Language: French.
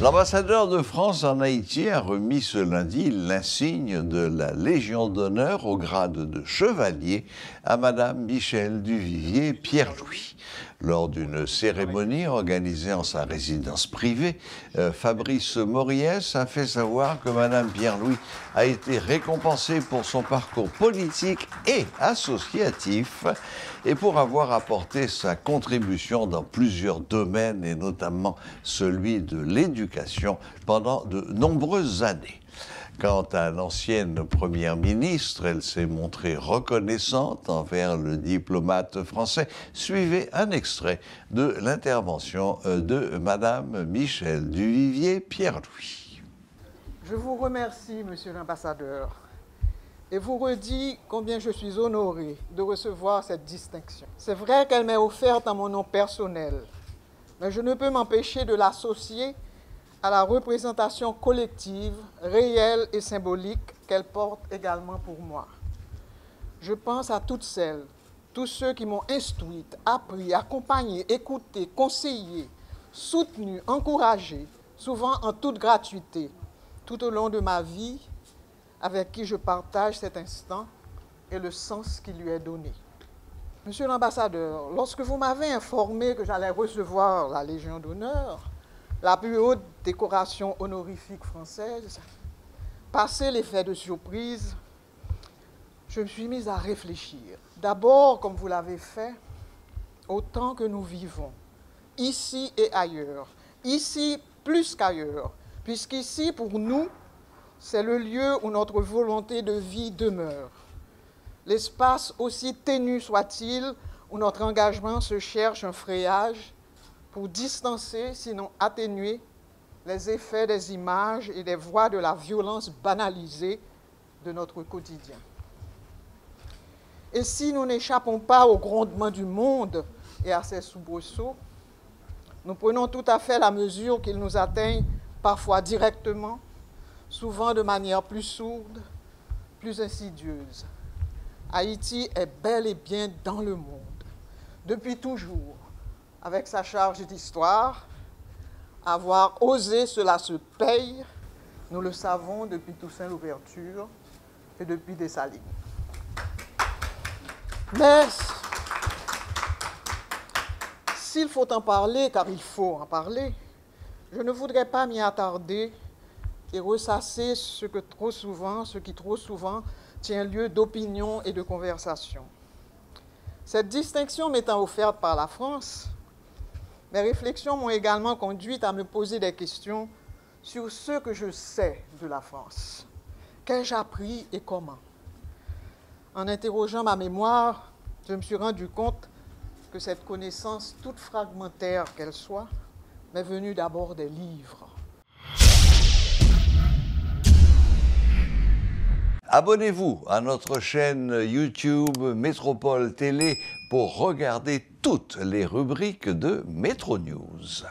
L'ambassadeur de France en Haïti a remis ce lundi l'insigne de la Légion d'honneur au grade de chevalier à Madame Michèle Duvivier Pierre-Louis. Lors d'une cérémonie organisée en sa résidence privée, Fabrice Moriès a fait savoir que Madame Pierre-Louis a été récompensée pour son parcours politique et associatif et pour avoir apporté sa contribution dans plusieurs domaines et notamment celui de l'éducation pendant de nombreuses années. Quant à l'ancienne première ministre, elle s'est montrée reconnaissante envers le diplomate français. Suivez un extrait de l'intervention de Madame Michèle Duvivier Pierre-Louis. Je vous remercie, Monsieur l'ambassadeur, et vous redis combien je suis honoré de recevoir cette distinction. C'est vrai qu'elle m'est offerte en mon nom personnel, mais je ne peux m'empêcher de l'associer à la représentation collective, réelle et symbolique qu'elle porte également pour moi. Je pense à toutes celles, tous ceux qui m'ont instruite, appris, accompagnée, écoutée, conseillée, soutenue, encouragée, souvent en toute gratuité, tout au long de ma vie, avec qui je partage cet instant et le sens qui lui est donné. Monsieur l'ambassadeur, lorsque vous m'avez informé que j'allais recevoir la Légion d'honneur, la plus haute décoration honorifique française, passé l'effet de surprise, je me suis mise à réfléchir. D'abord, comme vous l'avez fait, au temps que nous vivons, ici et ailleurs, ici plus qu'ailleurs, puisqu'ici, pour nous, c'est le lieu où notre volonté de vie demeure. L'espace, aussi ténu soit-il, où notre engagement se cherche un frayage pour distancer, sinon atténuer, les effets des images et des voix de la violence banalisée de notre quotidien. Et si nous n'échappons pas au grondement du monde et à ses soubresauts, nous prenons tout à fait la mesure qu'ils nous atteignent parfois directement, souvent de manière plus sourde, plus insidieuse. Haïti est bel et bien dans le monde, depuis toujours, avec sa charge d'histoire. Avoir osé, cela se paye, nous le savons depuis Toussaint Louverture et depuis Dessalines. Mais s'il faut en parler, car il faut en parler, je ne voudrais pas m'y attarder et ressasser ce qui trop souvent tient lieu d'opinion et de conversation. Cette distinction m'étant offerte par la France, mes réflexions m'ont également conduite à me poser des questions sur ce que je sais de la France. Qu'ai-je appris et comment? En interrogeant ma mémoire, je me suis rendu compte que cette connaissance, toute fragmentaire qu'elle soit, m'est venue d'abord des livres. Abonnez-vous à notre chaîne YouTube Métropole Télé pour regarder toutes les rubriques de Métro News.